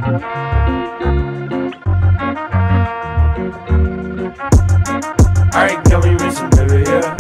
Alright, girl, we racing, baby, yeah.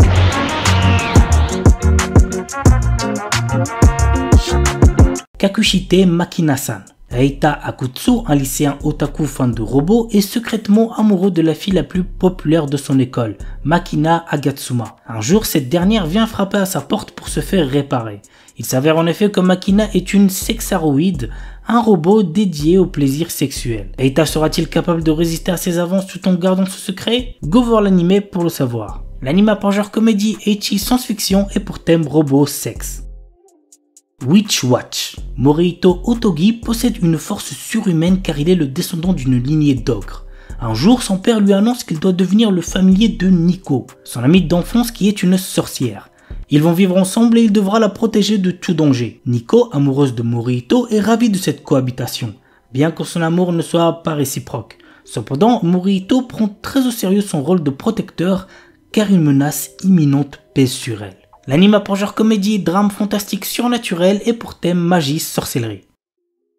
Kakushite Makina-san. Reita Akutsu, un lycéen otaku fan de robots, est secrètement amoureux de la fille la plus populaire de son école, Makina Agatsuma. Un jour, cette dernière vient frapper à sa porte pour se faire réparer. Il s'avère en effet que Makina est une sexaroïde, un robot dédié au plaisir sexuel. Reita sera-t-il capable de résister à ses avances tout en gardant ce secret? Go voir l'anime pour le savoir. L'anime a pour genre comédie, ecchi, science-fiction et pour thème robot sexe. Witch Watch. Morihito Otogi possède une force surhumaine car il est le descendant d'une lignée d'ogres. Un jour, son père lui annonce qu'il doit devenir le familier de Nico, son amie d'enfance qui est une sorcière. Ils vont vivre ensemble et il devra la protéger de tout danger. Nico, amoureuse de Morihito, est ravie de cette cohabitation, bien que son amour ne soit pas réciproque. Cependant, Morihito prend très au sérieux son rôle de protecteur car une menace imminente pèse sur elle. L'anime a pour genre comédie, drame fantastique surnaturel et pour thème magie, sorcellerie.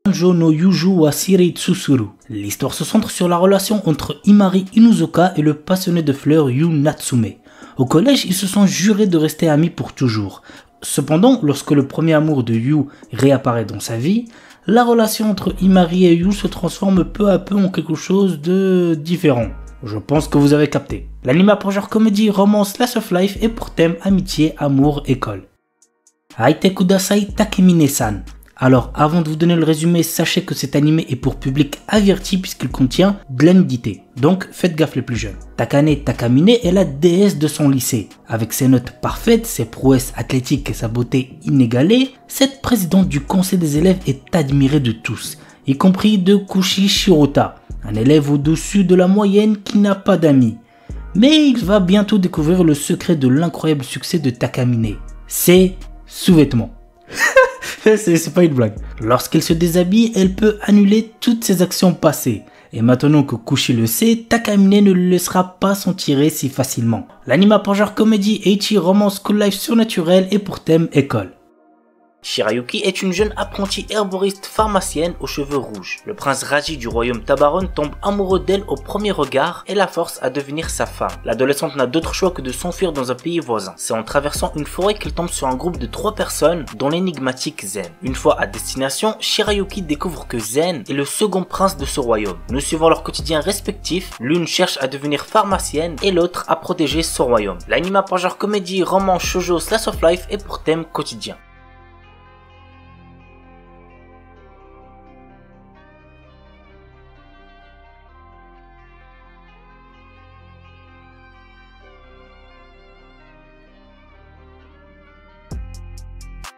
Banjo no Yuju wa Shirei Tsusuru. L'histoire se centre sur la relation entre Imari Inuzuka et le passionné de fleurs Yu Natsume. Au collège, ils se sont jurés de rester amis pour toujours. Cependant, lorsque le premier amour de Yu réapparaît dans sa vie, la relation entre Imari et Yu se transforme peu à peu en quelque chose de différent. Je pense que vous avez capté. L'anime a pour genre comédie, romance, slice of life et pour thème amitié, amour, école. Aite Kudasai Takemine-san. Alors, avant de vous donner le résumé, sachez que cet anime est pour public averti puisqu'il contient de la nudité. Donc, faites gaffe les plus jeunes. Takane Takamine est la déesse de son lycée. Avec ses notes parfaites, ses prouesses athlétiques et sa beauté inégalée, cette présidente du conseil des élèves est admirée de tous, y compris de Kushi Shirota, un élève au-dessus de la moyenne qui n'a pas d'amis. Mais il va bientôt découvrir le secret de l'incroyable succès de Takamine. Ses sous-vêtements. C'est pas une blague. Lorsqu'elle se déshabille, elle peut annuler toutes ses actions passées. Et maintenant que Kushi le sait, Takamine ne le laissera pas s'en tirer si facilement. L'anime a pour genre comédie, ecchi, romance, school life surnaturel et pour thème école. Shirayuki est une jeune apprentie herboriste pharmacienne aux cheveux rouges. Le prince Raji du royaume Tabaron tombe amoureux d'elle au premier regard et la force à devenir sa femme. L'adolescente n'a d'autre choix que de s'enfuir dans un pays voisin. C'est en traversant une forêt qu'elle tombe sur un groupe de 3 personnes, dont l'énigmatique Zen. Une fois à destination, Shirayuki découvre que Zen est le second prince de ce royaume. Nous suivons leur quotidien respectif, l'une cherche à devenir pharmacienne et l'autre à protéger son royaume. L'anime a pour genre comédie, roman, shoujo, slice of life et pour thème quotidien.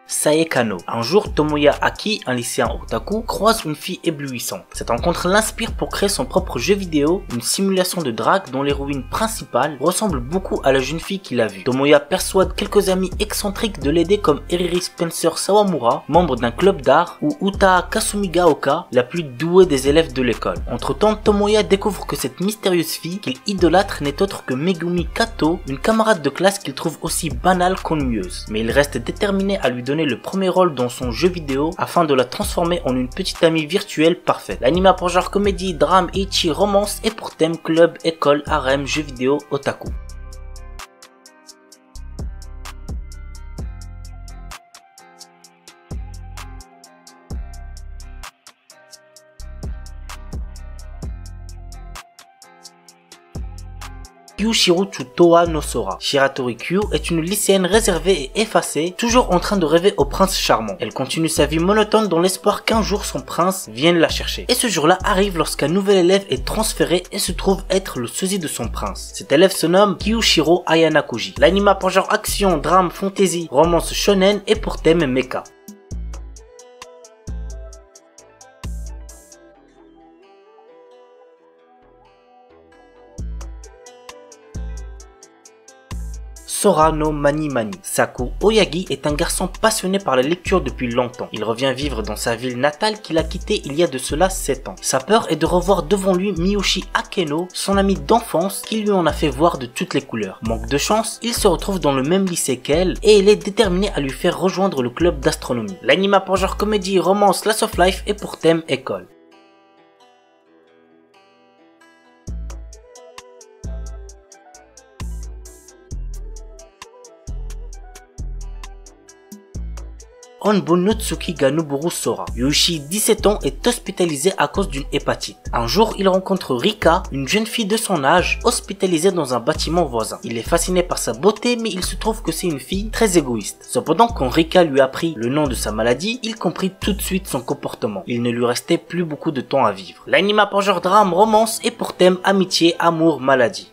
Saekano. Un jour, Tomoya Aki, un lycéen otaku, croise une fille éblouissante. Cette rencontre l'inspire pour créer son propre jeu vidéo, une simulation de drague dont l'héroïne principale ressemble beaucoup à la jeune fille qu'il a vue. Tomoya persuade quelques amis excentriques de l'aider comme Eriri Spencer Sawamura, membre d'un club d'art, ou Uta Kasumigaoka, la plus douée des élèves de l'école. Entre-temps, Tomoya découvre que cette mystérieuse fille qu'il idolâtre n'est autre que Megumi Kato, une camarade de classe qu'il trouve aussi banale qu'ennuyeuse. Mais il reste déterminé à lui donner le premier rôle dans son jeu vidéo afin de la transformer en une petite amie virtuelle parfaite. L'anime a pour genre comédie, drame, ecchi, romance et pour thème club, école, harem, jeu vidéo, otaku. Kyushiru Toa no Sora. Shiratori Kyu est une lycéenne réservée et effacée, toujours en train de rêver au prince charmant. Elle continue sa vie monotone dans l'espoir qu'un jour son prince vienne la chercher. Et ce jour-là arrive lorsqu'un nouvel élève est transféré et se trouve être le sosie de son prince. Cet élève se nomme Kyushiro Ayanakuji. L'anime a pour genre action, drame, fantasy, romance shonen et pour thème mecha. Sora no Mani Mani. Saku Oyagi est un garçon passionné par la lecture depuis longtemps. Il revient vivre dans sa ville natale qu'il a quittée il y a de cela 7 ans. Sa peur est de revoir devant lui Miyoshi Akeno, son ami d'enfance qui lui en a fait voir de toutes les couleurs. Manque de chance, il se retrouve dans le même lycée qu'elle et il est déterminé à lui faire rejoindre le club d'astronomie. L'anime a pour genre comédie, romance, slice of life et pour thème école. Honbo no Tsuki ga Noboru Sora. Yuichi, 17 ans, est hospitalisé à cause d'une hépatite. Un jour, il rencontre Rika, une jeune fille de son âge, hospitalisée dans un bâtiment voisin. Il est fasciné par sa beauté, mais il se trouve que c'est une fille très égoïste. Cependant, quand Rika lui apprit le nom de sa maladie, il comprit tout de suite son comportement. Il ne lui restait plus beaucoup de temps à vivre. L'anime a pour genre drame, romance et pour thème amitié, amour, maladie.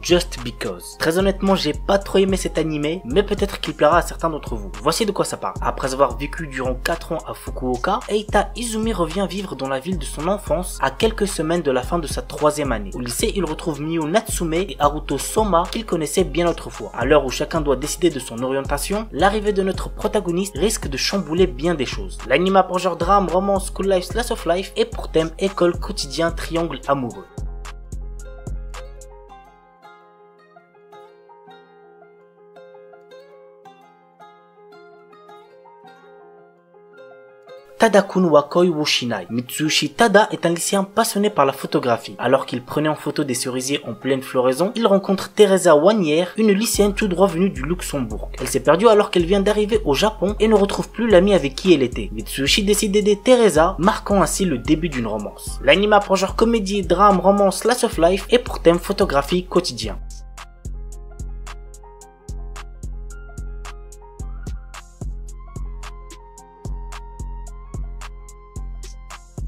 Just Because. Très honnêtement, j'ai pas trop aimé cet animé, mais peut-être qu'il plaira à certains d'entre vous. Voici de quoi ça parle. Après avoir vécu durant 4 ans à Fukuoka, Eita Izumi revient vivre dans la ville de son enfance à quelques semaines de la fin de sa 3e année. Au lycée, il retrouve Miyu Natsume et Haruto Soma qu'il connaissait bien autrefois. À l'heure où chacun doit décider de son orientation, l'arrivée de notre protagoniste risque de chambouler bien des choses. L'anime a pour genre drame, romance, school life, slice of life et pour thème école, quotidien, triangle amoureux. Tada-kun wa koi wo shinai. Mitsuyoshi Tada est un lycéen passionné par la photographie. Alors qu'il prenait en photo des cerisiers en pleine floraison, il rencontre Teresa Wanier, une lycéenne tout droit venue du Luxembourg. Elle s'est perdue alors qu'elle vient d'arriver au Japon et ne retrouve plus l'ami avec qui elle était. Mitsuyoshi décide d'aider Teresa, marquant ainsi le début d'une romance. L'anime a pour genre comédie, drame, romance, slice of life et pour thème photographie quotidien.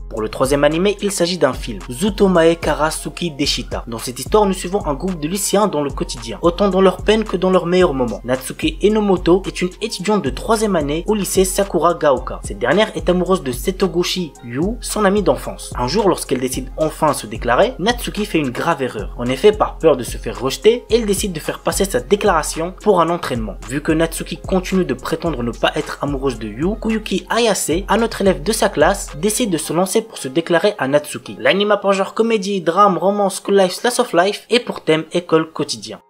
Pour le 3e animé, il s'agit d'un film, Zutomae Karasuki Deshita. Dans cette histoire, nous suivons un groupe de lycéens dans le quotidien, autant dans leur peine que dans leurs meilleurs moments. Natsuke Enomoto est une étudiante de 3e année au lycée Sakura Gaoka. Cette dernière est amoureuse de Setogoshi Yu, son amie d'enfance. Un jour, lorsqu'elle décide enfin de se déclarer, Natsuki fait une grave erreur. En effet, par peur de se faire rejeter, elle décide de faire passer sa déclaration pour un entraînement. Vu que Natsuki continue de prétendre ne pas être amoureuse de Yu, Kuyuki Ayase, un autre élève de sa classe, décide de se lancer pour se déclarer à Natsuki. L'anime a pour genre comédie, drame, romance, school life, slice of life et pour thème école quotidien.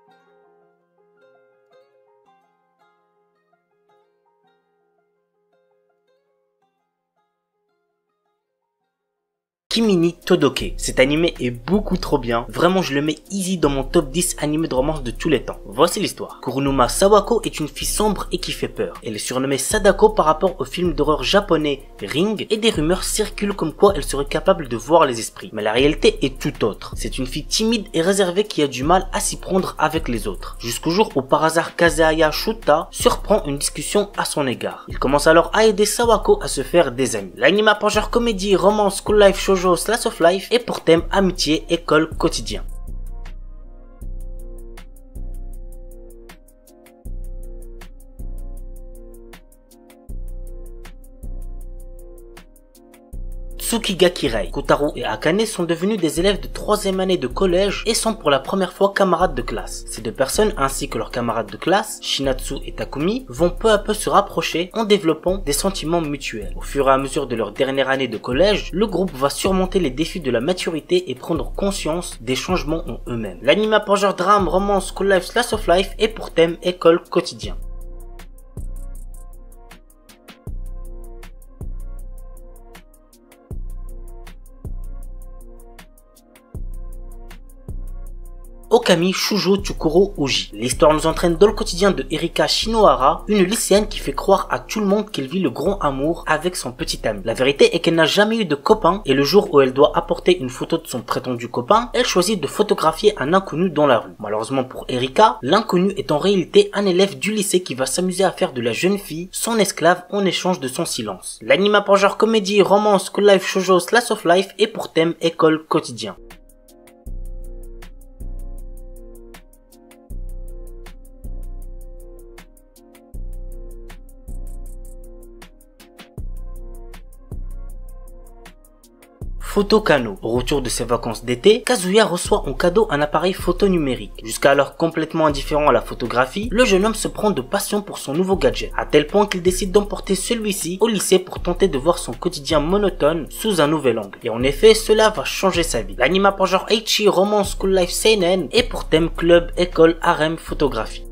Kimi ni Todoke. Cet animé est beaucoup trop bien. Vraiment, je le mets easy dans mon top 10 animés de romance de tous les temps. Voici l'histoire. Kurunuma Sawako est une fille sombre et qui fait peur. Elle est surnommée Sadako par rapport au film d'horreur japonais Ring et des rumeurs circulent comme quoi elle serait capable de voir les esprits. Mais la réalité est tout autre. C'est une fille timide et réservée qui a du mal à s'y prendre avec les autres. Jusqu'au jour où par hasard Kazehaya Shuta surprend une discussion à son égard. Il commence alors à aider Sawako à se faire des amis. L'anime a pour genre comédie, romance, school life, shoujo, slice of life et pour thème amitié, école, quotidien. Tsukigakirei. Kotaro et Akane sont devenus des élèves de 3e année de collège et sont pour la première fois camarades de classe. Ces deux personnes ainsi que leurs camarades de classe, Shinatsu et Takumi, vont peu à peu se rapprocher en développant des sentiments mutuels. Au fur et à mesure de leur dernière année de collège, le groupe va surmonter les défis de la maturité et prendre conscience des changements en eux-mêmes. L'anime a pour genre drame, romance, school life, slice of life et pour thème école, quotidien. Okami Shujo Tsukuro Uji. L'histoire nous entraîne dans le quotidien de Erika Shinohara, une lycéenne qui fait croire à tout le monde qu'elle vit le grand amour avec son petit ami. La vérité est qu'elle n'a jamais eu de copain et le jour où elle doit apporter une photo de son prétendu copain, elle choisit de photographier un inconnu dans la rue. Malheureusement pour Erika, l'inconnu est en réalité un élève du lycée qui va s'amuser à faire de la jeune fille son esclave en échange de son silence. L'anime a pour genre comédie, romance, school life, shoujo, slice of life et pour thème école, quotidien. Photo Kano. Au retour de ses vacances d'été, Kazuya reçoit en cadeau un appareil photo numérique. Jusqu'alors complètement indifférent à la photographie, le jeune homme se prend de passion pour son nouveau gadget, à tel point qu'il décide d'emporter celui-ci au lycée pour tenter de voir son quotidien monotone sous un nouvel angle. Et en effet, cela va changer sa vie. L'anime a pour genre Eichi, romance, school life, seinen et pour thème club, école, harem, photographie.